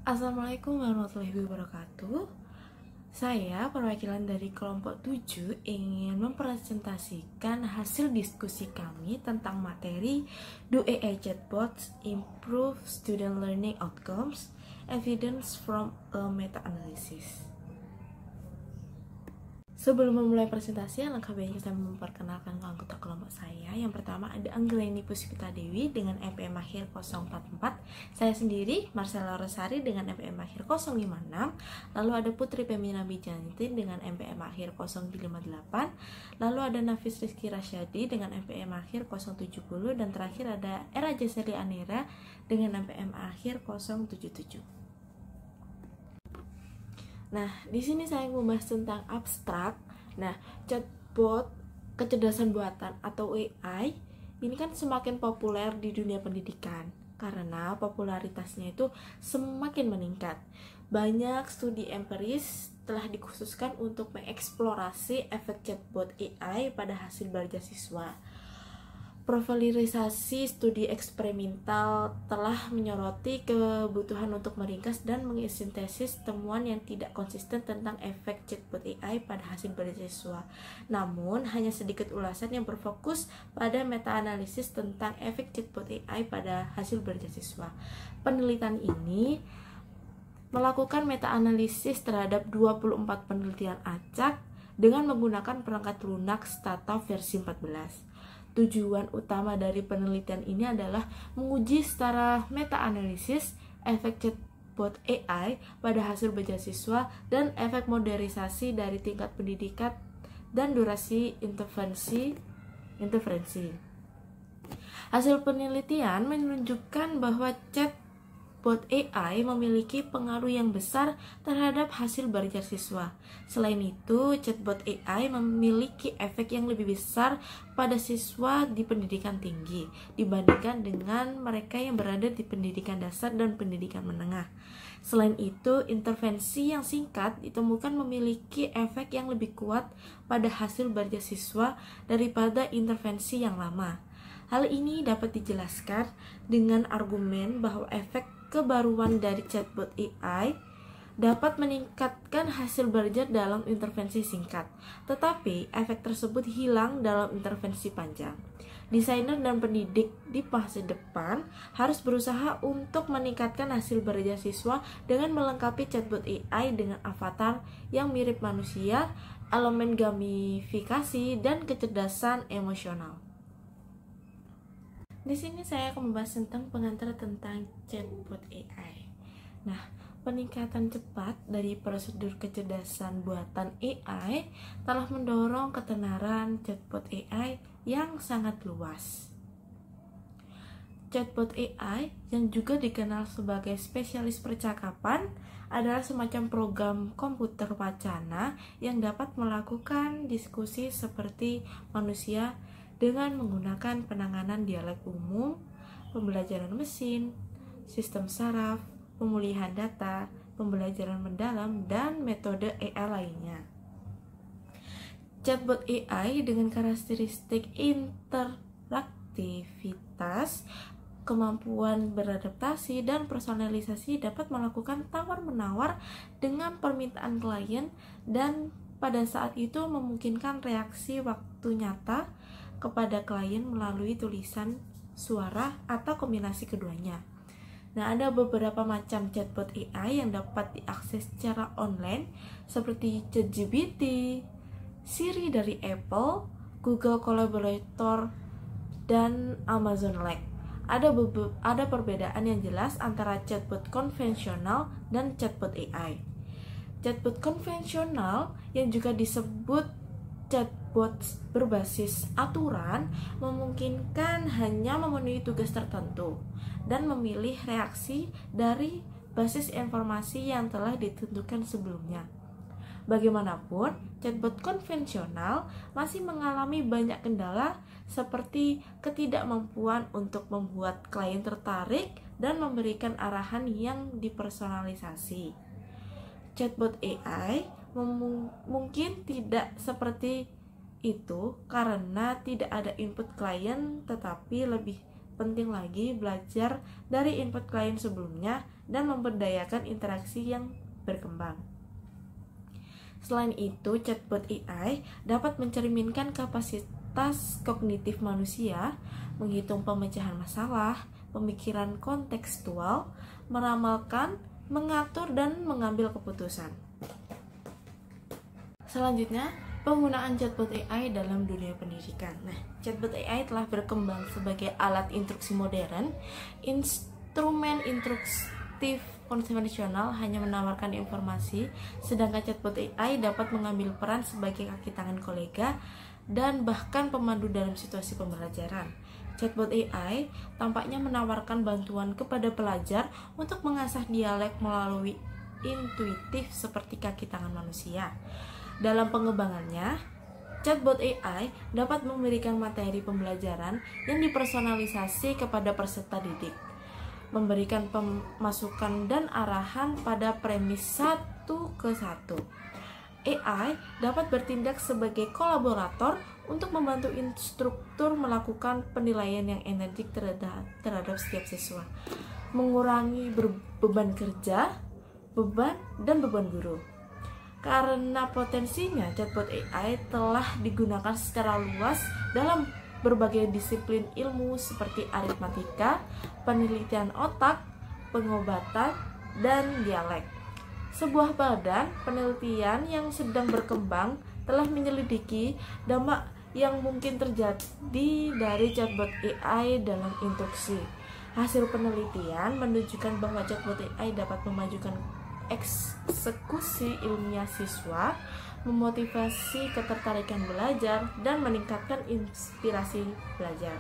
Assalamualaikum warahmatullahi wabarakatuh. Saya perwakilan dari kelompok 7 ingin mempresentasikan hasil diskusi kami tentang materi Do AI Chatbots Improve Student Learning Outcomes? Evidence from a Meta-Analysis. Sebelum memulai presentasi, alangkah baiknya saya memperkenalkan anggota kelompok saya. Yang pertama ada Anggeleni Puspita Dewi dengan MPM akhir 044. Saya sendiri, Marcella Rosari dengan MPM akhir 056. Lalu ada Putri Pemina Bijantin dengan MPM akhir 058. Lalu ada Nafis Rizky Rasyadi dengan MPM akhir 070. Dan terakhir ada Era Jaseri Anera dengan MPM akhir 077. Nah, di sini saya membahas tentang abstrak. Nah, chatbot kecerdasan buatan atau AI ini kan semakin populer di dunia pendidikan karena popularitasnya itu semakin meningkat. Banyak studi empiris telah dikhususkan untuk mengeksplorasi efek chatbot AI pada hasil belajar siswa. Profilisasi studi eksperimental telah menyoroti kebutuhan untuk meringkas dan menginsintesis temuan yang tidak konsisten tentang efek chatbot AI pada hasil belajar siswa. Namun, hanya sedikit ulasan yang berfokus pada meta-analisis tentang efek chatbot AI pada hasil belajar siswa. Penelitian ini melakukan meta-analisis terhadap 24 penelitian acak dengan menggunakan perangkat lunak Stata versi 14. Tujuan utama dari penelitian ini adalah menguji secara meta-analisis efek chatbot AI pada hasil belajar siswa dan efek modernisasi dari tingkat pendidikan dan durasi interferensi. Hasil penelitian menunjukkan bahwa chatbot AI memiliki pengaruh yang besar terhadap hasil belajar siswa. Selain itu, chatbot AI memiliki efek yang lebih besar pada siswa di pendidikan tinggi dibandingkan dengan mereka yang berada di pendidikan dasar dan pendidikan menengah. Selain itu, intervensi yang singkat ditemukan memiliki efek yang lebih kuat pada hasil belajar siswa daripada intervensi yang lama. Hal ini dapat dijelaskan dengan argumen bahwa efek kebaruan dari chatbot AI dapat meningkatkan hasil belajar dalam intervensi singkat, tetapi efek tersebut hilang dalam intervensi panjang. Desainer dan pendidik di masa depan harus berusaha untuk meningkatkan hasil belajar siswa dengan melengkapi chatbot AI dengan avatar yang mirip manusia, elemen gamifikasi, dan kecerdasan emosional. Di sini saya akan membahas tentang pengantar tentang chatbot AI. Nah, peningkatan cepat dari prosedur kecerdasan buatan AI telah mendorong ketenaran chatbot AI yang sangat luas. Chatbot AI yang juga dikenal sebagai spesialis percakapan adalah semacam program komputer wacana yang dapat melakukan diskusi seperti manusia dengan menggunakan penanganan dialek umum, pembelajaran mesin, sistem saraf, pemulihan data, pembelajaran mendalam, dan metode AI lainnya. Chatbot AI dengan karakteristik interaktivitas, kemampuan beradaptasi, dan personalisasi dapat melakukan tawar-menawar dengan permintaan klien dan pada saat itu memungkinkan reaksi waktu nyata kepada klien melalui tulisan, suara, atau kombinasi keduanya. Nah, ada beberapa macam chatbot AI yang dapat diakses secara online seperti ChatGPT, Siri dari Apple, Google Collaborator, dan Amazon Lex. Ada perbedaan yang jelas antara chatbot konvensional dan chatbot AI. Chatbot konvensional yang juga disebut chatbot berbasis aturan memungkinkan hanya memenuhi tugas tertentu dan memilih reaksi dari basis informasi yang telah ditentukan sebelumnya. Bagaimanapun, chatbot konvensional masih mengalami banyak kendala seperti ketidakmampuan untuk membuat klien tertarik dan memberikan arahan yang dipersonalisasi. Chatbot AI mungkin tidak seperti itu karena tidak ada input klien, tetapi lebih penting lagi belajar dari input klien sebelumnya dan memberdayakan interaksi yang berkembang. Selain itu, chatbot AI dapat mencerminkan kapasitas kognitif manusia, menghitung pemecahan masalah, pemikiran kontekstual, meramalkan, mengatur, dan mengambil keputusan. Selanjutnya, penggunaan chatbot AI dalam dunia pendidikan. Nah, chatbot AI telah berkembang sebagai alat instruksi modern. Instrumen instruktif konvensional hanya menawarkan informasi, sedangkan chatbot AI dapat mengambil peran sebagai kaki tangan kolega dan bahkan pemandu dalam situasi pembelajaran. Chatbot AI tampaknya menawarkan bantuan kepada pelajar untuk mengasah dialek melalui intuitif seperti kaki tangan manusia. Dalam pengembangannya, chatbot AI dapat memberikan materi pembelajaran yang dipersonalisasi kepada peserta didik, memberikan pemasukan dan arahan pada premis 1-1. AI dapat bertindak sebagai kolaborator untuk membantu instruktur melakukan penilaian yang energik terhadap setiap siswa, mengurangi beban kerja, dan beban guru. Karena potensinya, chatbot AI telah digunakan secara luas dalam berbagai disiplin ilmu seperti aritmatika, penelitian otak, pengobatan, dan dialek. Sebuah badan penelitian yang sedang berkembang telah menyelidiki dampak yang mungkin terjadi dari chatbot AI dalam instruksi. Hasil penelitian menunjukkan bahwa chatbot AI dapat memajukan eksekusi ilmiah siswa, memotivasi ketertarikan belajar, dan meningkatkan inspirasi belajar,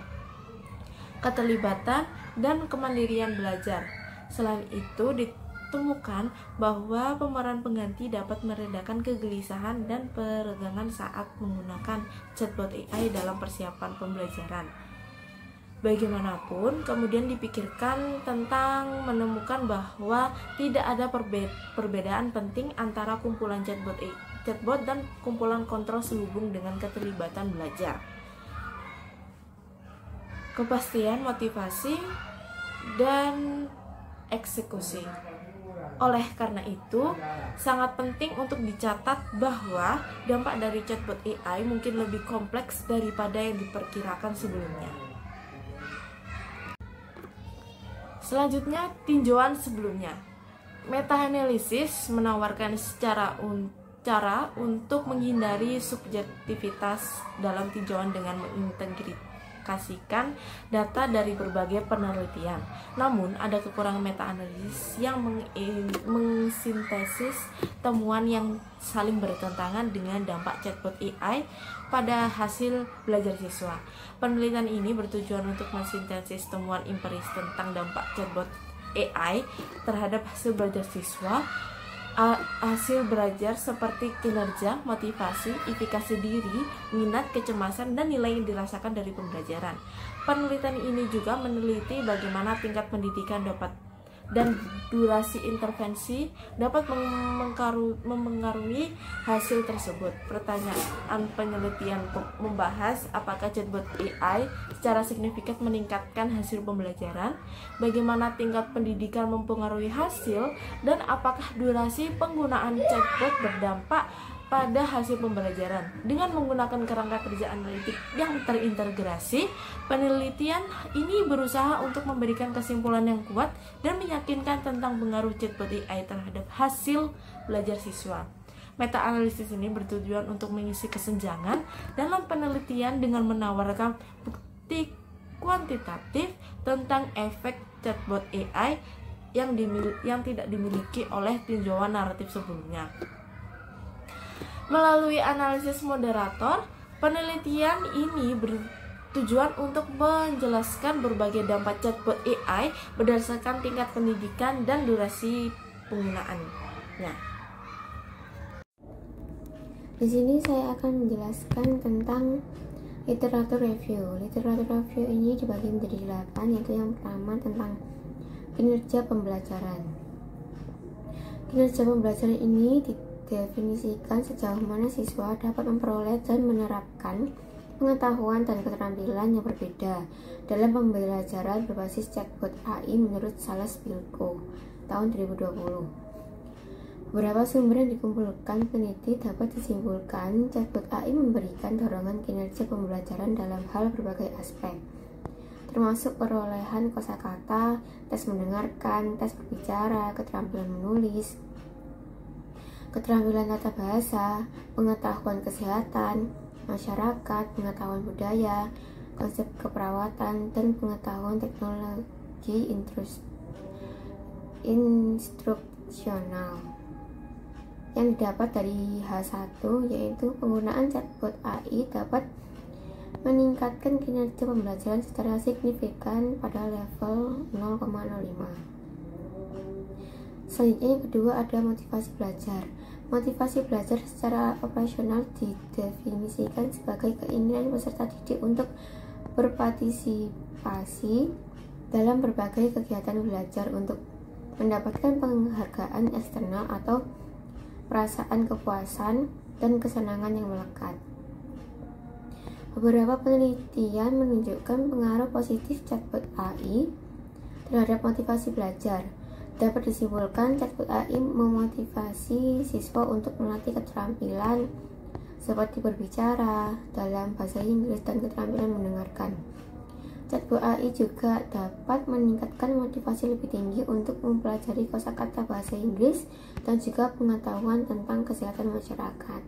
keterlibatan, dan kemandirian belajar. Selain itu, ditemukan bahwa pemeran pengganti dapat meredakan kegelisahan dan peregangan saat menggunakan chatbot AI dalam persiapan pembelajaran. Bagaimanapun, kemudian dipikirkan tentang menemukan bahwa tidak ada perbedaan penting antara kumpulan chatbot dan kumpulan kontrol sehubung dengan keterlibatan belajar, kepastian motivasi, dan eksekusi. Oleh karena itu, sangat penting untuk dicatat bahwa dampak dari chatbot AI mungkin lebih kompleks daripada yang diperkirakan sebelumnya. Selanjutnya, tinjauan sebelumnya. Meta-analisis menawarkan cara untuk menghindari subjektivitas dalam tinjauan dengan mengintegrasikan data dari berbagai penelitian. Namun, ada kekurangan meta-analisis yang mengsintesis temuan yang saling bertentangan dengan dampak chatbot AI pada hasil belajar siswa. Penelitian ini bertujuan untuk mensintesis temuan empiris tentang dampak chatbot AI terhadap hasil belajar siswa. Hasil belajar seperti kinerja, motivasi, efikasi diri, minat, kecemasan, dan nilai yang dirasakan dari pembelajaran. Penelitian ini juga meneliti bagaimana tingkat pendidikan dan durasi intervensi dapat memengaruhi hasil tersebut. Pertanyaan penelitian membahas apakah chatbot AI secara signifikan meningkatkan hasil pembelajaran, bagaimana tingkat pendidikan mempengaruhi hasil, dan apakah durasi penggunaan chatbot berdampak pada hasil pembelajaran. Dengan menggunakan kerangka kerja analitik yang terintegrasi, penelitian ini berusaha untuk memberikan kesimpulan yang kuat dan meyakinkan tentang pengaruh chatbot AI terhadap hasil belajar siswa. Meta-analisis ini bertujuan untuk mengisi kesenjangan dalam penelitian dengan menawarkan bukti kuantitatif tentang efek chatbot AI yang tidak dimiliki oleh tinjauan naratif sebelumnya. Melalui analisis moderator, penelitian ini bertujuan untuk menjelaskan berbagai dampak chatbot AI berdasarkan tingkat pendidikan dan durasi penggunaannya. Di sini saya akan menjelaskan tentang literatur review. Literatur review ini dibagi menjadi 8, yaitu yang pertama tentang kinerja pembelajaran. Kinerja pembelajaran ini definisikan sejauh mana siswa dapat memperoleh dan menerapkan pengetahuan dan keterampilan yang berbeda dalam pembelajaran berbasis chatbot AI menurut Sales Pilko. tahun 2020. Beberapa sumber yang dikumpulkan peneliti dapat disimpulkan chatbot AI memberikan dorongan kinerja pembelajaran dalam hal berbagai aspek, termasuk perolehan kosakata, tes mendengarkan, tes berbicara, keterampilan menulis, keterampilan tata bahasa, pengetahuan kesehatan, masyarakat, pengetahuan budaya, konsep keperawatan, dan pengetahuan teknologi instruksional. Yang didapat dari H1 yaitu penggunaan chatbot AI dapat meningkatkan kinerja pembelajaran secara signifikan pada level 0,05. Selanjutnya yang kedua ada motivasi belajar. Motivasi belajar secara operasional didefinisikan sebagai keinginan peserta didik untuk berpartisipasi dalam berbagai kegiatan belajar untuk mendapatkan penghargaan eksternal atau perasaan kepuasan dan kesenangan yang melekat. Beberapa penelitian menunjukkan pengaruh positif chatbot AI terhadap motivasi belajar. Dapat disimpulkan chatbot AI memotivasi siswa untuk melatih keterampilan seperti berbicara dalam bahasa Inggris dan keterampilan mendengarkan. Chatbot AI juga dapat meningkatkan motivasi lebih tinggi untuk mempelajari kosakata bahasa Inggris dan juga pengetahuan tentang kesehatan masyarakat.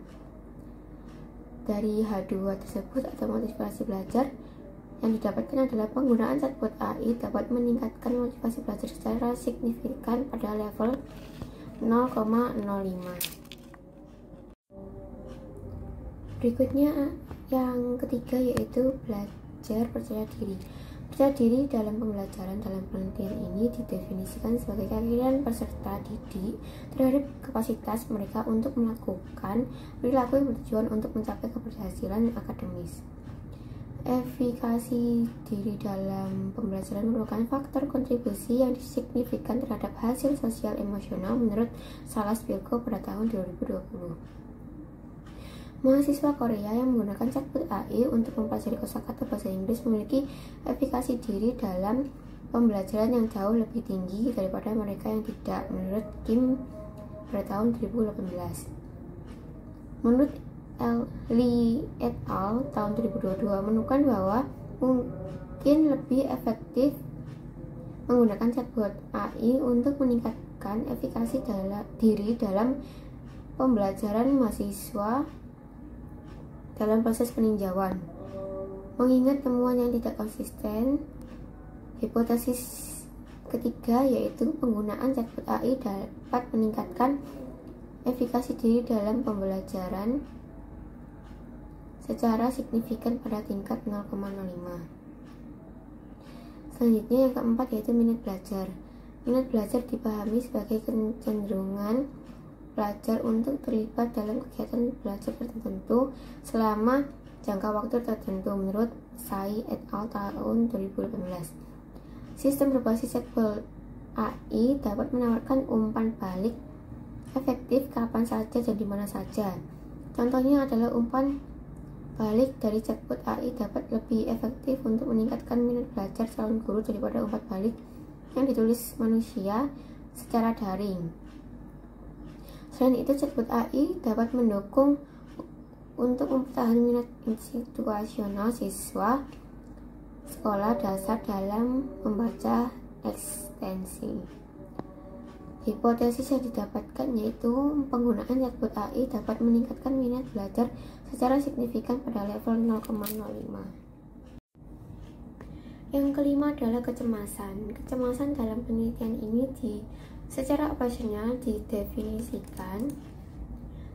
Dari H2 tersebut atau motivasi belajar, yang didapatkan adalah penggunaan chatbot AI dapat meningkatkan motivasi belajar secara signifikan pada level 0,05. Berikutnya yang ketiga yaitu belajar percaya diri. Percaya diri dalam pembelajaran dalam penelitian ini didefinisikan sebagai keyakinan peserta didik terhadap kapasitas mereka untuk melakukan perilaku yang bertujuan untuk mencapai keberhasilan akademis. Efikasi diri dalam pembelajaran merupakan faktor kontribusi yang signifikan terhadap hasil sosial emosional menurut Salas Pilko pada tahun 2020. Mahasiswa Korea yang menggunakan chatbot AI untuk mempelajari kosakata bahasa Inggris memiliki efikasi diri dalam pembelajaran yang jauh lebih tinggi daripada mereka yang tidak, menurut Kim pada tahun 2018. Menurut Lee et al. Tahun 2022 menemukan bahwa mungkin lebih efektif menggunakan chatbot AI untuk meningkatkan efikasi diri dalam pembelajaran mahasiswa dalam proses peninjauan. Mengingat temuan yang tidak konsisten, hipotesis ketiga yaitu penggunaan chatbot AI dapat meningkatkan efikasi diri dalam pembelajaran secara signifikan pada tingkat 0,05. Selanjutnya yang keempat yaitu minat belajar. Minat belajar dipahami sebagai kecenderungan pelajar untuk terlibat dalam kegiatan belajar tertentu selama jangka waktu tertentu menurut Tsai et al. Tahun 2018. Sistem berbasis chatbot AI dapat menawarkan umpan balik efektif kapan saja dan di mana saja. Contohnya adalah umpan balik dari chatbot AI dapat lebih efektif untuk meningkatkan minat belajar calon guru daripada umpan balik yang ditulis manusia secara daring. Selain itu, chatbot AI dapat mendukung untuk mempertahankan minat institusional siswa sekolah dasar dalam membaca ekstensi. Hipotesis yang didapatkan yaitu penggunaan chatbot AI dapat meningkatkan minat belajar secara signifikan pada level 0,05. Yang kelima adalah kecemasan. Kecemasan dalam penelitian ini secara operasional didefinisikan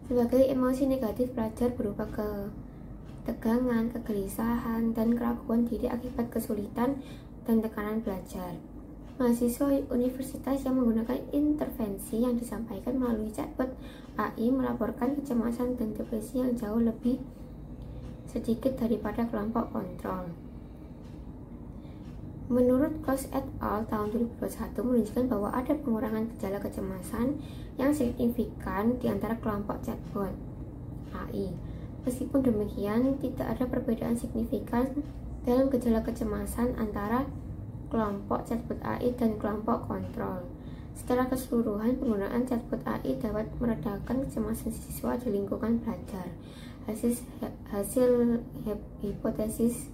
sebagai emosi negatif pelajar berupa ketegangan, kegelisahan, dan keraguan diri akibat kesulitan dan tekanan belajar. Mahasiswa universitas yang menggunakan intervensi yang disampaikan melalui chatbot AI melaporkan kecemasan dan depresi yang jauh lebih sedikit daripada kelompok kontrol. Menurut Close et al. Tahun 2021 menunjukkan bahwa ada pengurangan gejala kecemasan yang signifikan di antara kelompok chatbot AI. Meskipun demikian, tidak ada perbedaan signifikan dalam gejala kecemasan antara kelompok chatbot AI dan kelompok kontrol. Secara keseluruhan, penggunaan chatbot AI dapat meredakan kecemasan siswa di lingkungan belajar. Hasil hipotesis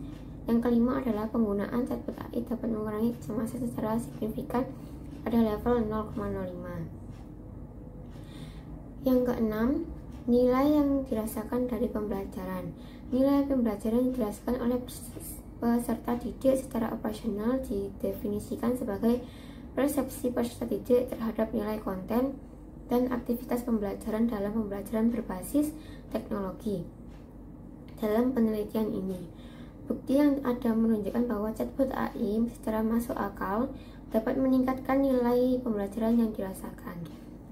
yang kelima adalah penggunaan chatbot AI dapat mengurangi kecemasan secara signifikan pada level 0,05. Yang keenam, nilai yang dirasakan dari pembelajaran. Nilai pembelajaran yang dirasakan oleh peserta didik secara operasional didefinisikan sebagai persepsi peserta didik terhadap nilai konten dan aktivitas pembelajaran dalam pembelajaran berbasis teknologi. Dalam penelitian ini, bukti yang ada menunjukkan bahwa chatbot AI secara masuk akal dapat meningkatkan nilai pembelajaran yang dirasakan.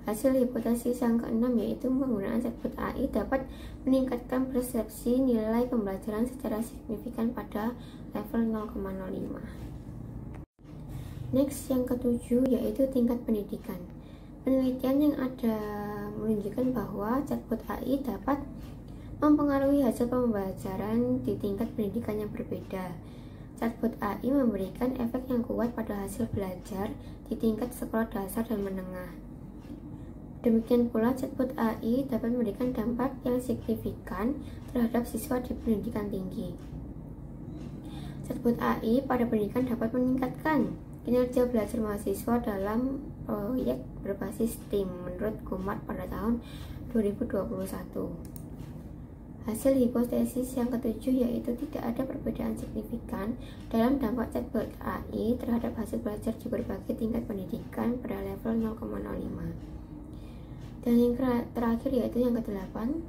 Hasil hipotesis yang keenam yaitu penggunaan chatbot AI dapat meningkatkan persepsi nilai pembelajaran secara signifikan pada level 0,05. Next, yang ketujuh yaitu tingkat pendidikan. Penelitian yang ada menunjukkan bahwa chatbot AI dapat mempengaruhi hasil pembelajaran di tingkat pendidikan yang berbeda. Chatbot AI memberikan efek yang kuat pada hasil belajar di tingkat sekolah dasar dan menengah. Demikian pula, chatbot AI dapat memberikan dampak yang signifikan terhadap siswa di pendidikan tinggi. Chatbot AI pada pendidikan dapat meningkatkan kinerja belajar mahasiswa dalam proyek berbasis STEAM menurut Gumat pada tahun 2021. Hasil hipotesis yang ketujuh yaitu tidak ada perbedaan signifikan dalam dampak chatbot AI terhadap hasil belajar di berbagai tingkat pendidikan pada level 0,05. Dan yang terakhir yaitu yang ke-8,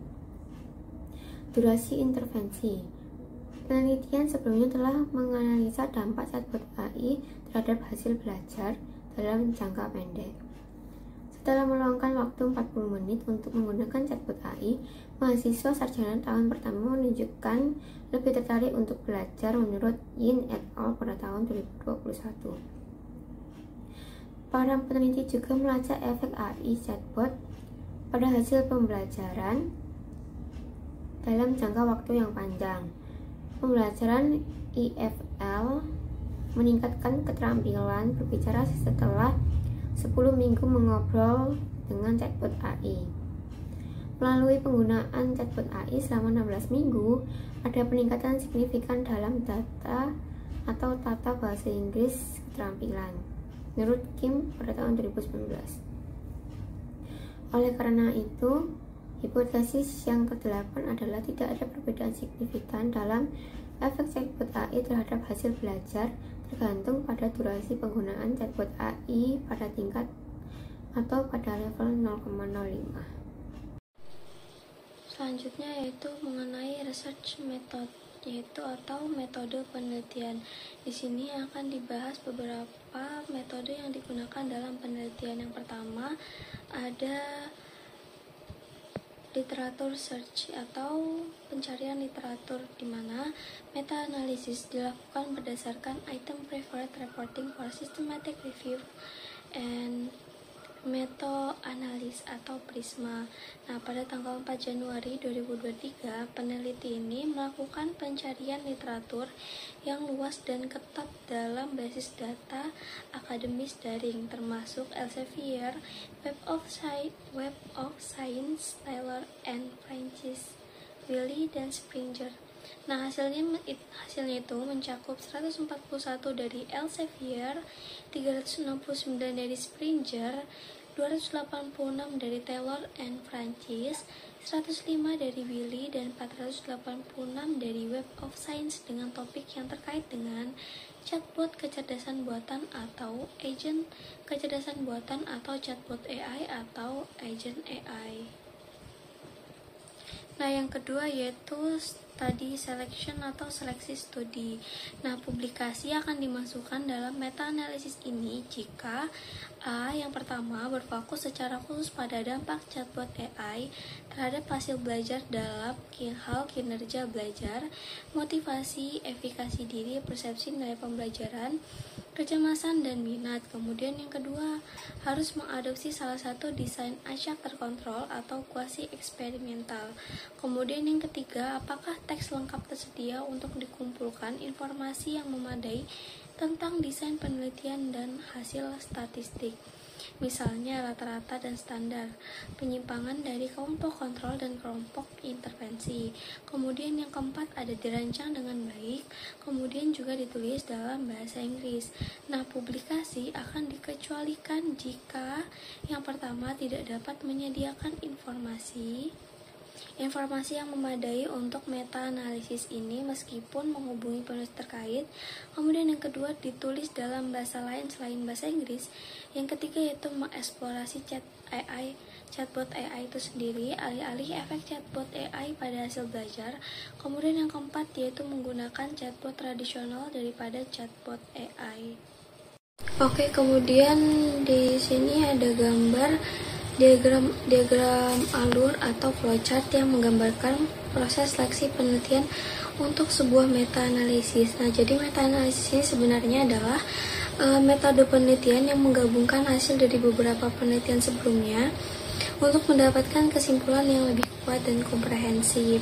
durasi intervensi. Penelitian sebelumnya telah menganalisa dampak chatbot AI terhadap hasil belajar dalam jangka pendek. Setelah meluangkan waktu 40 menit untuk menggunakan chatbot AI, mahasiswa sarjana tahun pertama menunjukkan lebih tertarik untuk belajar menurut Yin et al. Pada tahun 2021. Para peneliti juga melacak efek AI chatbot pada hasil pembelajaran dalam jangka waktu yang panjang. Pembelajaran IFL meningkatkan keterampilan berbicara setelah 10 minggu mengobrol dengan chatbot AI. Melalui penggunaan chatbot AI selama 16 minggu, ada peningkatan signifikan dalam data atau tata bahasa Inggris keterampilan, menurut Kim pada tahun 2019. Oleh karena itu, hipotesis yang ke-8 adalah tidak ada perbedaan signifikan dalam efek chatbot AI terhadap hasil belajar tergantung pada durasi penggunaan chatbot AI pada tingkat atau pada level 0,05. Selanjutnya yaitu mengenai research method, yaitu atau metode penelitian. Di sini akan dibahas beberapa metode yang digunakan dalam penelitian. Yang pertama ada literatur search atau pencarian literatur, di mana meta-analisis dilakukan berdasarkan item preferred reporting for systematic review and meta-analis atau PRISMA. Nah, pada tanggal 4 Januari 2023, peneliti ini melakukan pencarian literatur yang luas dan ketat dalam basis data akademis daring, termasuk Elsevier, Web of Science, Taylor and Francis, Wiley, dan Springer. Nah, hasilnya itu mencakup 141 dari Elsevier, 369 dari Springer, 286 dari Taylor and Francis, 105 dari Wiley, dan 486 dari Web of Science dengan topik yang terkait dengan chatbot kecerdasan buatan atau agent kecerdasan buatan atau chatbot AI atau agent AI. Nah, yang kedua yaitu study selection atau seleksi studi. Nah, publikasi akan dimasukkan dalam meta-analisis ini jika A. Yang pertama, berfokus secara khusus pada dampak chatbot AI terhadap hasil belajar dalam hal kinerja belajar, motivasi, efikasi diri, persepsi nilai pembelajaran, kecemasan, dan minat. Kemudian yang kedua, harus mengadopsi salah satu desain acak terkontrol atau kuasi eksperimental. Kemudian yang ketiga, apakah teks lengkap tersedia untuk dikumpulkan informasi yang memadai tentang desain penelitian dan hasil statistik. misalnya rata-rata dan standar, penyimpangan dari kelompok kontrol dan kelompok intervensi. Kemudian yang keempat ada dirancang dengan baik, kemudian juga ditulis dalam bahasa Inggris. Nah, publikasi akan dikecualikan jika yang pertama tidak dapat menyediakan informasi yang memadai untuk meta-analisis ini meskipun menghubungi penulis terkait. Kemudian yang kedua ditulis dalam bahasa lain selain bahasa Inggris. Yang ketiga yaitu mengeksplorasi chatbot AI itu sendiri, alih-alih efek chatbot AI pada hasil belajar. Kemudian yang keempat yaitu menggunakan chatbot tradisional daripada chatbot AI. Oke, kemudian di sini ada gambar diagram alur atau flowchart yang menggambarkan proses seleksi penelitian untuk sebuah meta-analisis. Nah, jadi meta-analisis ini sebenarnya adalah metode penelitian yang menggabungkan hasil dari beberapa penelitian sebelumnya untuk mendapatkan kesimpulan yang lebih kuat dan komprehensif.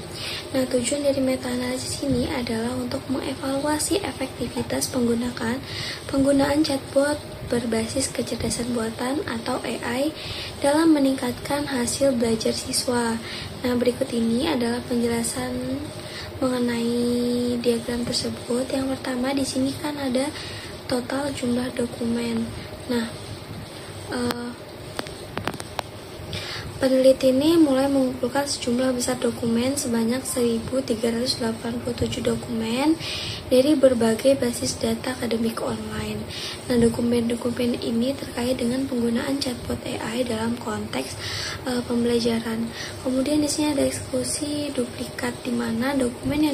Nah, tujuan dari meta-analisis ini adalah untuk mengevaluasi efektivitas penggunaan chatbot berbasis kecerdasan buatan atau AI dalam meningkatkan hasil belajar siswa. Nah, berikut ini adalah penjelasan mengenai diagram tersebut. Yang pertama di sini kan ada total jumlah dokumen. Nah, peneliti ini mulai mengumpulkan sejumlah besar dokumen sebanyak 1.387 dokumen dari berbagai basis data akademik online. Nah, dokumen-dokumen ini terkait dengan penggunaan chatbot AI dalam konteks pembelajaran. Kemudian di sini ada eksekusi duplikat, di mana dokumen yang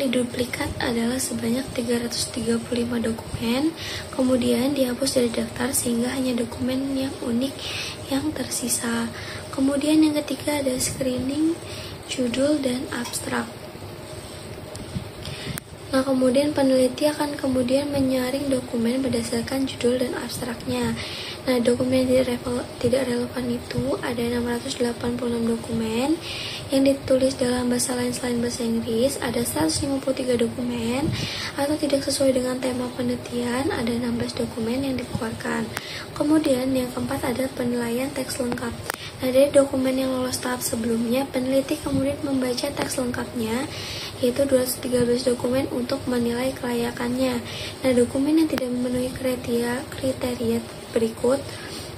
diduplikat adalah sebanyak 335 dokumen, kemudian dihapus dari daftar sehingga hanya dokumen yang unik yang tersisa. Kemudian yang ketiga ada screening, judul, dan abstrak. Nah, kemudian peneliti akan kemudian menyaring dokumen berdasarkan judul dan abstraknya. Nah, dokumen yang tidak relevan itu ada 686 dokumen yang ditulis dalam bahasa lain selain bahasa Inggris, ada 153 dokumen atau tidak sesuai dengan tema penelitian, ada 16 dokumen yang dikeluarkan. Kemudian yang keempat ada penilaian teks lengkap. Nah, dari dokumen yang lolos tahap sebelumnya, peneliti kemudian membaca teks lengkapnya, yaitu 213 dokumen untuk menilai kelayakannya. Nah, dokumen yang tidak memenuhi kriteria berikut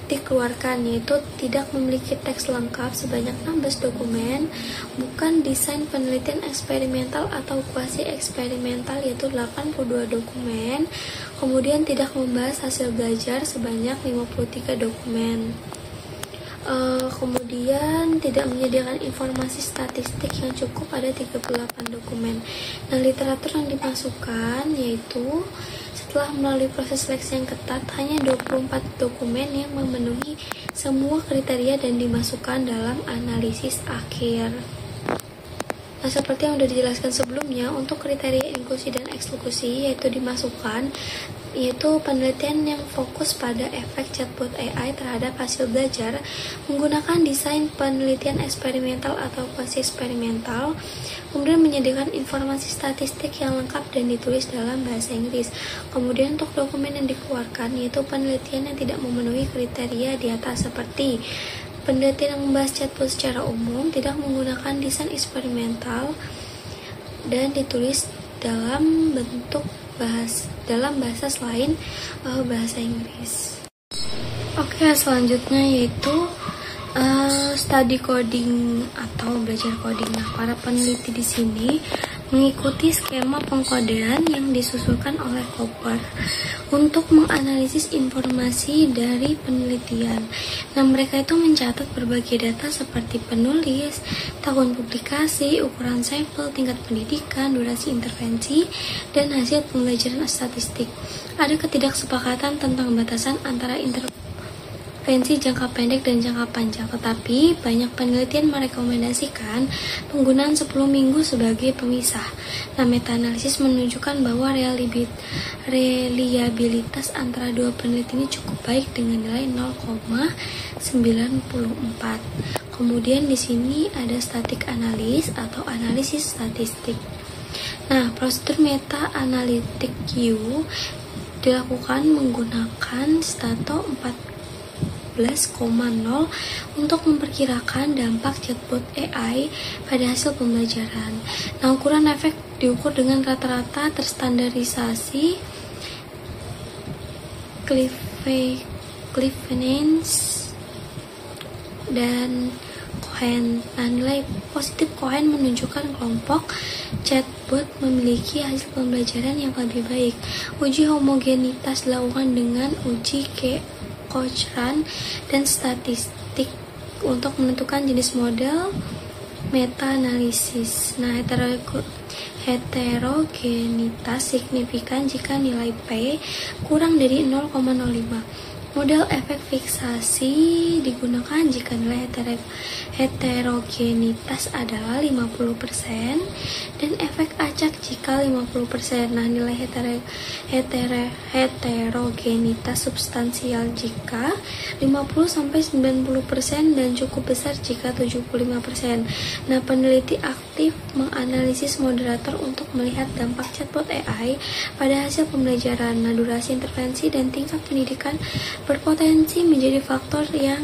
dikeluarkan, yaitu tidak memiliki teks lengkap sebanyak 16 dokumen, bukan desain penelitian eksperimental atau kuasi eksperimental yaitu 82 dokumen, kemudian tidak membahas hasil belajar sebanyak 53 dokumen. Kemudian tidak menyediakan informasi statistik yang cukup pada 38 dokumen. Nah, literatur yang dimasukkan yaitu setelah melalui proses seleksi yang ketat, hanya 24 dokumen yang memenuhi semua kriteria dan dimasukkan dalam analisis akhir. Nah, seperti yang sudah dijelaskan sebelumnya, untuk kriteria inklusi dan eksklusi yaitu penelitian yang fokus pada efek chatbot AI terhadap hasil belajar menggunakan desain penelitian eksperimental atau kuasi eksperimental, kemudian menyediakan informasi statistik yang lengkap dan ditulis dalam bahasa Inggris. Kemudian untuk dokumen yang dikeluarkan yaitu penelitian yang tidak memenuhi kriteria di atas, seperti penelitian yang membahas chatbot secara umum, tidak menggunakan desain eksperimental, dan ditulis dalam bahasa selain bahasa Inggris. Oke, selanjutnya yaitu study coding atau belajar coding. Nah, para peneliti di sini mengikuti skema pengkodean yang disusulkan oleh Hopper untuk menganalisis informasi dari penelitian. Nah, mereka itu mencatat berbagai data seperti penulis, tahun publikasi, ukuran sampel, tingkat pendidikan, durasi intervensi, dan hasil pembelajaran statistik. Ada ketidaksepakatan tentang batasan antara intervensi jangka pendek dan jangka panjang, tetapi banyak penelitian merekomendasikan penggunaan 10 minggu sebagai pemisah. Nah, meta-analisis menunjukkan bahwa reliabilitas antara dua peneliti ini cukup baik dengan nilai 0,94. Kemudian di sini ada static analysis atau analisis statistik. Nah, prosedur meta-analitik Q dilakukan menggunakan Stato 14,0 untuk memperkirakan dampak chatbot AI pada hasil pembelajaran. Nah, ukuran efek diukur dengan rata-rata terstandarisasi Kleefenes dan Cohen. Nah, nilai positif Cohen menunjukkan kelompok chatbot memiliki hasil pembelajaran yang lebih baik. Uji homogenitas dilakukan dengan uji Cochrane dan statistik untuk menentukan jenis model meta-analisis. Nah, heterogenitas signifikan jika nilai P kurang dari 0,05. Model efek fiksasi digunakan jika nilai heterogenitas adalah 50% dan efek acak jika 50%. Nah, nilai heterogenitas substansial jika 50-90% dan cukup besar jika 75%. Nah, peneliti aktif menganalisis moderator untuk melihat dampak chatbot AI pada hasil pembelajaran. Nah, durasi intervensi dan tingkat pendidikan berpotensi menjadi faktor yang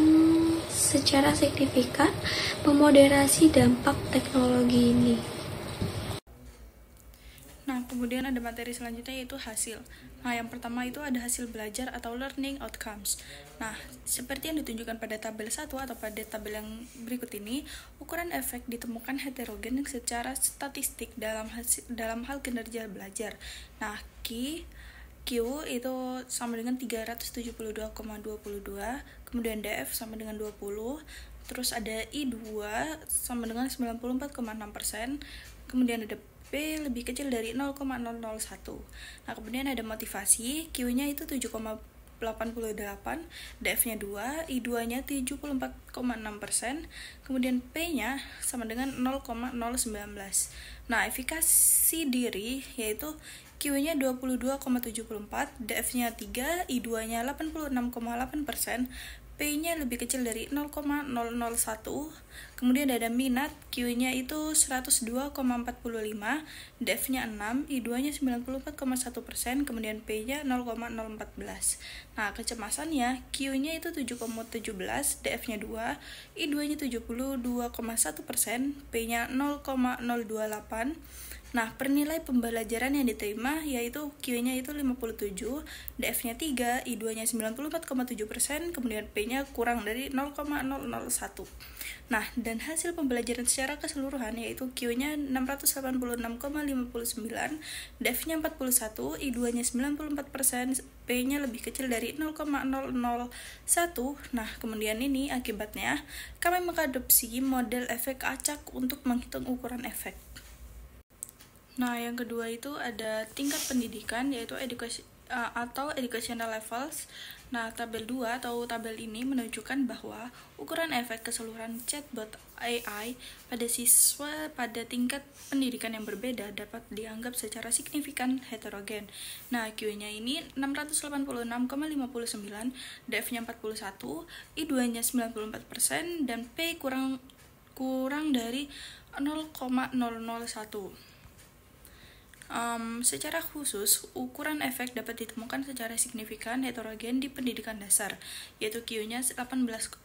secara signifikan memoderasi dampak teknologi ini. Nah, kemudian ada materi selanjutnya yaitu hasil. Nah, yang pertama itu ada hasil belajar atau learning outcomes. Nah, seperti yang ditunjukkan pada tabel 1 atau pada tabel yang berikut ini, ukuran efek ditemukan heterogen secara statistik dalam hal kinerja belajar. Nah, Q itu sama dengan 372,22, kemudian DF sama dengan 20, terus ada I2 sama dengan 94,6%, kemudian ada P lebih kecil dari 0,001. Nah, kemudian ada motivasi, Q-nya itu 7,88, DF-nya 2, I2-nya 74,6%, kemudian P-nya sama dengan 0,019. Nah, efikasi diri yaitu Q-nya 22,74, DF-nya 3, I2-nya 86,8%, P-nya lebih kecil dari 0,001. Kemudian ada minat, Q-nya itu 102,45, DF-nya 6, I2-nya 94,1%, kemudian P-nya 0,014. Nah, kecemasannya, Q-nya itu 7,17, DF-nya 2, I2-nya 72,1%, P-nya 0,028. Nah, pernilai pembelajaran yang diterima yaitu Q-nya itu 57, DF-nya 3, I2-nya 94,7%, kemudian P-nya kurang dari 0,001. Nah, dan hasil pembelajaran secara keseluruhan yaitu Q-nya 686,59, DF-nya 41, I2-nya 94%, P-nya lebih kecil dari 0,001. Nah, kemudian ini akibatnya kami mengadopsi model efek acak untuk menghitung ukuran efek. Nah, yang kedua itu ada tingkat pendidikan yaitu educational levels. Nah, tabel 2 atau tabel ini menunjukkan bahwa ukuran efek keseluruhan chatbot AI pada siswa pada tingkat pendidikan yang berbeda dapat dianggap secara signifikan heterogen. Nah, Q-nya ini 686,59, DF-nya 41, I2-nya 94%, dan P kurang dari 0,001. Secara khusus, ukuran efek dapat ditemukan secara signifikan heterogen di pendidikan dasar, yaitu Q-nya 18,51,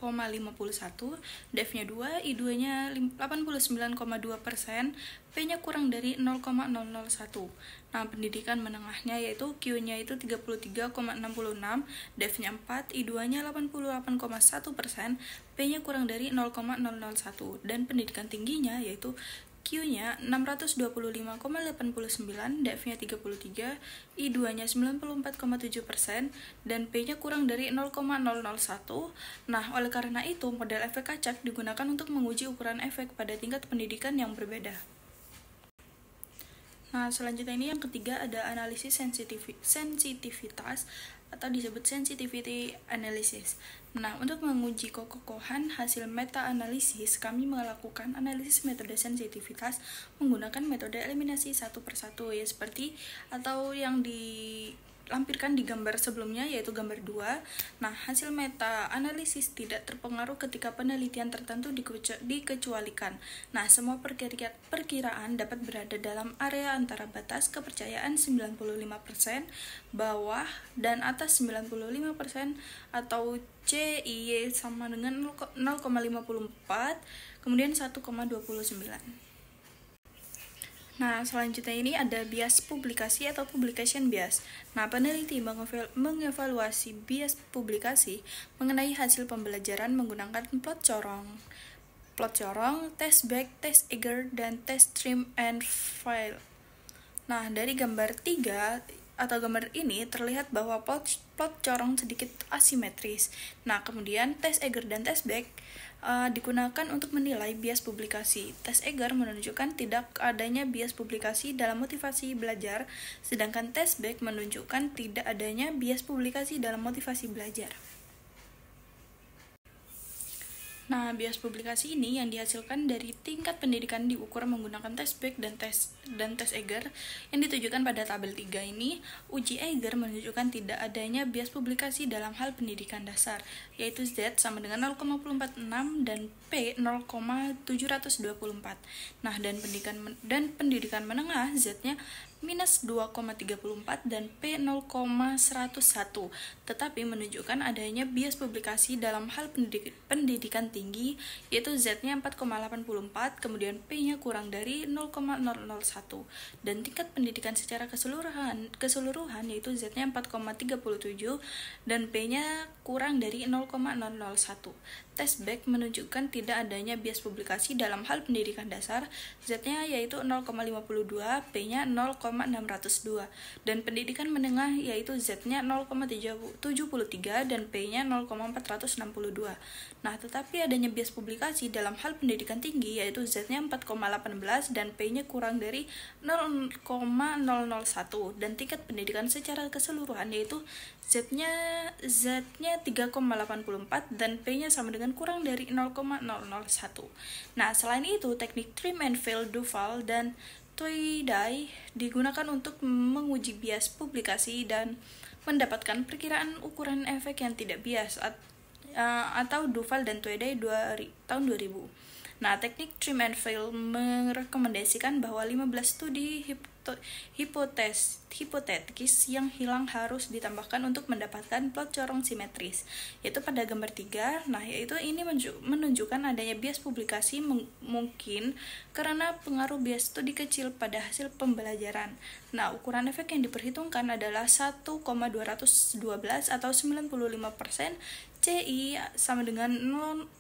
DF-nya 2, I2-nya 89,2%, P-nya kurang dari 0,001. Nah, pendidikan menengahnya yaitu Q-nya itu 33,66, DF-nya 4, I2-nya 88,1%, P-nya kurang dari 0,001. Dan pendidikan tingginya yaitu Q-nya 625,89, DF-nya 33, I2-nya 94,7%, dan P-nya kurang dari 0,001. Nah, oleh karena itu, model efek acak digunakan untuk menguji ukuran efek pada tingkat pendidikan yang berbeda. Nah, selanjutnya ini yang ketiga ada analisis sensitivitas atau disebut sensitivity analysis. Nah, untuk menguji kekokohan hasil meta-analisis, kami melakukan analisis metode sensitivitas menggunakan metode eliminasi satu persatu, ya seperti atau yang dilampirkan di gambar sebelumnya, yaitu gambar 2. Nah, hasil meta-analisis tidak terpengaruh ketika penelitian tertentu dikecualikan. Nah, semua perkiraan dapat berada dalam area antara batas kepercayaan 95% bawah dan atas 95% atau CIY sama dengan 0,54, kemudian 1,29. Nah, selanjutnya ini ada bias publikasi atau publication bias. Nah, peneliti mengevaluasi bias publikasi mengenai hasil pembelajaran menggunakan plot corong, test back, test eager, dan test trim and fail. Nah, dari gambar 3 atau gambar ini terlihat bahwa plot corong sedikit asimetris. Nah, kemudian test eager dan test back digunakan untuk menilai bias publikasi. Tes eager menunjukkan tidak adanya bias publikasi dalam motivasi belajar, sedangkan tes back menunjukkan tidak adanya bias publikasi dalam motivasi belajar. Nah, bias publikasi ini yang dihasilkan dari tingkat pendidikan diukur menggunakan tes back dan tes eager yang ditujukan pada tabel 3 ini. Uji eager menunjukkan tidak adanya bias publikasi dalam hal pendidikan dasar, yaitu Z sama dengan 0,46 dan P 0,724. Nah, dan pendidikan menengah Z-nya minus 2,34 dan P 0,101, tetapi menunjukkan adanya bias publikasi dalam hal pendidikan tinggi, yaitu Z-nya 4,84, kemudian P-nya kurang dari 0,001, dan tingkat pendidikan secara keseluruhan yaitu Z-nya 4,37 dan P-nya kurang dari 0,001. Tes back menunjukkan tidak adanya bias publikasi dalam hal pendidikan dasar, Z-nya yaitu 0,52, P-nya 0,602, dan pendidikan menengah yaitu Z-nya 0,73 dan P-nya 0,462. Nah, tetapi adanya bias publikasi dalam hal pendidikan tinggi yaitu Z-nya 4,18 dan P-nya kurang dari 0,001, dan tingkat pendidikan secara keseluruhan yaitu Z-nya 3,84 dan P-nya sama dengan kurang dari 0,001. Nah, selain itu, teknik trim and fail Duval dan Tweedy digunakan untuk menguji bias publikasi dan mendapatkan perkiraan ukuran efek yang tidak bias atau Duval dan Tweedy tahun 2000. Nah, teknik trim and fail merekomendasikan bahwa 15 studi hipotetis yang hilang harus ditambahkan untuk mendapatkan plot corong simetris, yaitu pada gambar 3. Nah, yaitu ini menunjukkan adanya bias publikasi mungkin karena pengaruh bias studi kecil pada hasil pembelajaran. Nah, ukuran efek yang diperhitungkan adalah 1,212 atau 95%, CI sama dengan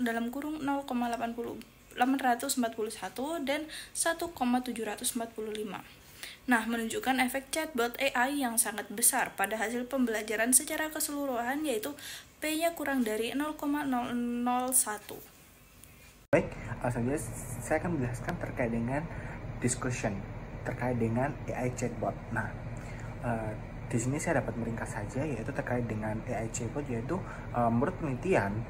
0,841 dan 1,745. Nah, menunjukkan efek chatbot AI yang sangat besar pada hasil pembelajaran secara keseluruhan, yaitu P-nya kurang dari 0,001. Baik, selanjutnya saya akan menjelaskan terkait dengan discussion terkait dengan AI chatbot. Nah, di sini saya dapat meringkas saja, yaitu terkait dengan AI chatbot, yaitu menurut penelitian,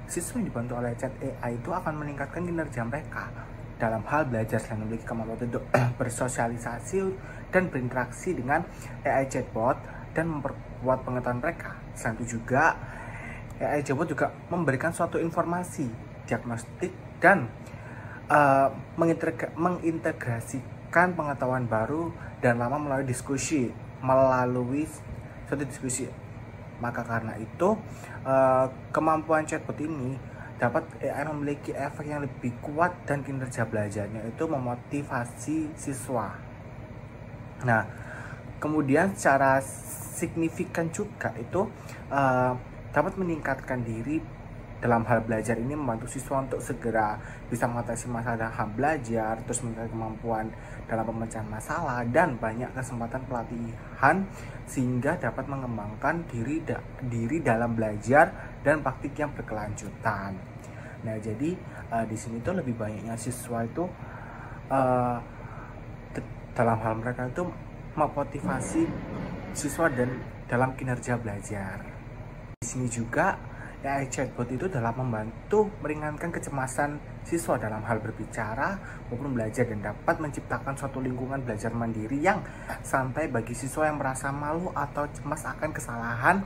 siswa yang dibantu oleh chat AI itu akan meningkatkan kinerja mereka dalam hal belajar selain memiliki kemampuan untuk bersosialisasi dan berinteraksi dengan AI chatbot dan memperkuat pengetahuan mereka. Selain itu juga, AI chatbot juga memberikan suatu informasi, diagnostik, dan mengintegrasikan pengetahuan baru dan lama melalui suatu diskusi. Maka karena itu, kemampuan chatbot ini dapat AI memiliki efek yang lebih kuat dan kinerja belajarnya itu memotivasi siswa. Nah, kemudian secara signifikan juga itu dapat meningkatkan diri dalam hal belajar. Ini membantu siswa untuk segera bisa mengatasi masalah dalam belajar, terus meningkatkan kemampuan dalam pemecahan masalah, dan banyak kesempatan pelatihan sehingga dapat mengembangkan diri dalam belajar dan praktik yang berkelanjutan. Nah, jadi di sini tuh lebih banyaknya siswa itu dalam hal mereka itu memotivasi siswa dan dalam kinerja belajar. Di sini juga AI chatbot itu dalam membantu meringankan kecemasan siswa dalam hal berbicara maupun belajar dan dapat menciptakan suatu lingkungan belajar mandiri yang santai bagi siswa yang merasa malu atau cemas akan kesalahan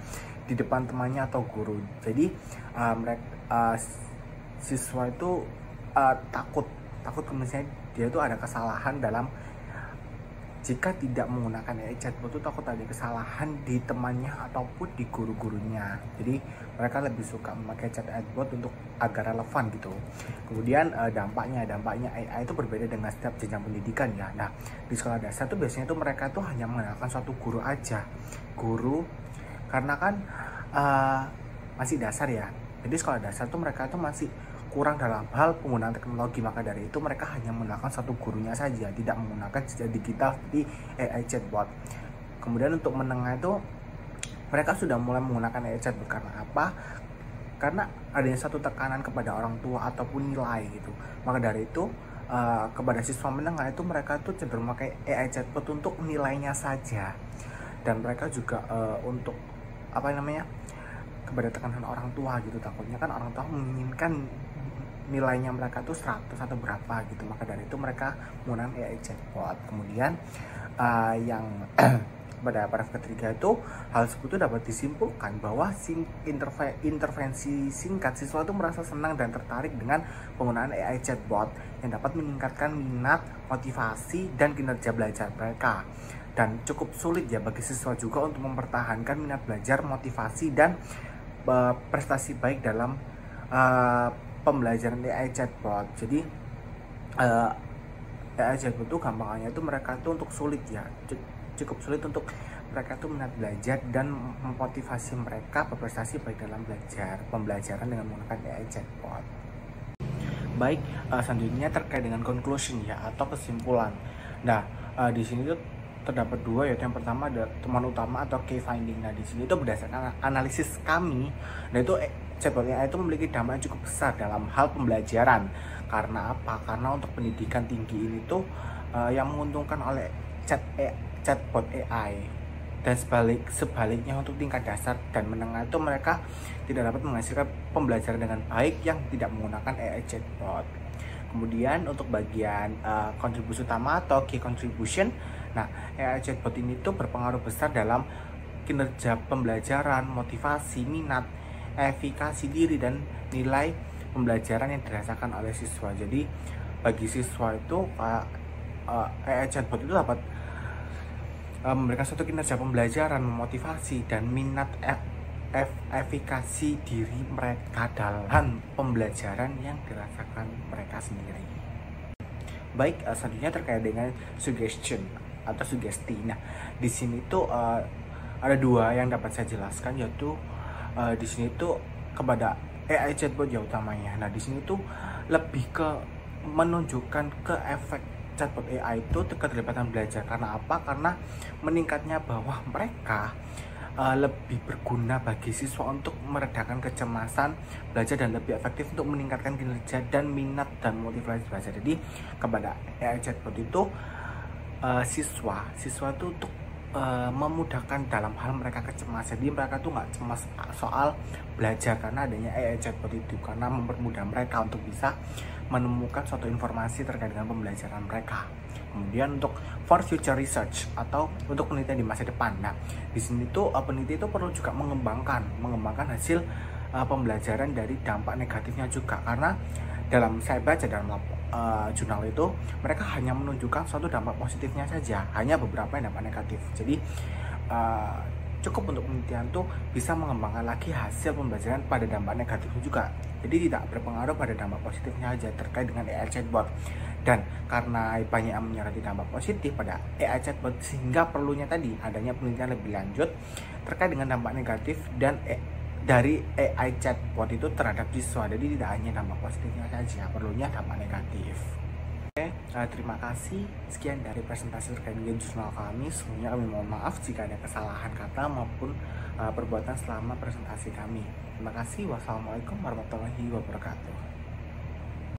di depan temannya atau guru. Jadi siswa itu takut misalnya dia itu ada kesalahan dalam jika tidak menggunakan AI chatbot itu takut ada kesalahan di temannya ataupun di guru-gurunya. Jadi mereka lebih suka memakai chatbot untuk agar relevan gitu. Kemudian dampaknya AI itu berbeda dengan setiap jenjang pendidikan ya. Nah, di sekolah dasar tuh biasanya tuh mereka tuh hanya mengandalkan suatu guru aja. Guru karena kan masih dasar ya. Jadi sekolah dasar tuh mereka tuh masih kurang dalam hal penggunaan teknologi, maka dari itu mereka hanya menggunakan satu gurunya saja, tidak menggunakan jejak digital di AI chatbot. Kemudian untuk menengah itu mereka sudah mulai menggunakan AI chatbot. Karena apa? Karena adanya satu tekanan kepada orang tua ataupun nilai gitu. Maka dari itu kepada siswa menengah itu mereka tuh cenderung memakai AI chatbot untuk nilainya saja, dan mereka juga untuk kepada tekanan orang tua gitu. Takutnya kan orang tua menginginkan nilainya mereka tuh 100 atau berapa gitu, maka dari itu mereka menggunakan AI chatbot. Kemudian yang pada paragraf ketiga itu hal tersebut dapat disimpulkan bahwa intervensi singkat siswa itu merasa senang dan tertarik dengan penggunaan AI chatbot yang dapat meningkatkan minat, motivasi, dan kinerja belajar mereka. Dan cukup sulit ya bagi siswa juga untuk mempertahankan minat belajar, motivasi, dan prestasi baik dalam pembelajaran AI chatbot. Jadi AI chatbot itu gampangnya itu mereka itu untuk sulit ya, cukup sulit untuk mereka itu minat belajar dan memotivasi mereka berprestasi baik dalam pembelajaran dengan menggunakan AI chatbot. Baik, selanjutnya terkait dengan conclusion ya atau kesimpulan. Nah, di sini tuh terdapat dua, yaitu yang pertama ada temuan utama atau key finding. Nah, di sini itu berdasarkan analisis kami, nah itu chatbot AI itu memiliki dampak yang cukup besar dalam hal pembelajaran. Karena apa? Karena untuk pendidikan tinggi ini tuh yang menguntungkan oleh chatbot AI, dan sebaliknya untuk tingkat dasar dan menengah itu mereka tidak dapat menghasilkan pembelajaran dengan baik yang tidak menggunakan AI chatbot. Kemudian untuk bagian kontribusi utama atau key contribution, nah AI chatbot ini tuh berpengaruh besar dalam kinerja pembelajaran, motivasi, minat, efikasi diri, dan nilai pembelajaran yang dirasakan oleh siswa. Jadi bagi siswa itu AI chatbot itu dapat memberikan suatu kinerja pembelajaran, memotivasi, dan minat efikasi diri mereka dalam pembelajaran yang dirasakan mereka sendiri. Baik, selanjutnya terkait dengan suggestion atau sugesti. Nah, di sini tuh ada dua yang dapat saya jelaskan, yaitu di sini tuh kepada AI chatbot ya utamanya. Nah, di sini tuh lebih ke menunjukkan ke efek chatbot AI itu keterlibatan belajar. Karena apa? Karena meningkatnya bahwa mereka lebih berguna bagi siswa untuk meredakan kecemasan belajar dan lebih efektif untuk meningkatkan kinerja dan minat dan motivasi belajar. Jadi kepada AI chatbot itu siswa itu untuk memudahkan dalam hal mereka kecemasan. Jadi mereka tuh nggak cemas soal belajar karena adanya AI chatbot itu, karena mempermudah mereka untuk bisa menemukan suatu informasi terkait dengan pembelajaran mereka. Kemudian untuk for future research atau untuk penelitian di masa depan. Nah, di sini tuh peneliti itu perlu juga mengembangkan hasil pembelajaran dari dampak negatifnya juga, karena dalam saya baca dalam jurnal itu mereka hanya menunjukkan suatu dampak positifnya saja, hanya beberapa yang dampak negatif. Jadi cukup untuk penelitian tuh bisa mengembangkan lagi hasil pembelajaran pada dampak negatifnya juga. Jadi tidak berpengaruh pada dampak positifnya aja terkait dengan AI chatbot. Dan karena banyak yang menyoroti dampak positif pada AI chatbot, sehingga perlunya tadi adanya penelitian lebih lanjut terkait dengan dampak negatif dan dari AI chatbot itu terhadap siswa. Jadi tidak hanya dampak positifnya saja, perlunya dampak negatif. Oke, terima kasih. Sekian dari presentasi terkait dengan jurnal kami. Sebelumnya kami mohon maaf jika ada kesalahan kata maupun perbuatan selama presentasi kami. Terima kasih. Wassalamualaikum warahmatullahi wabarakatuh.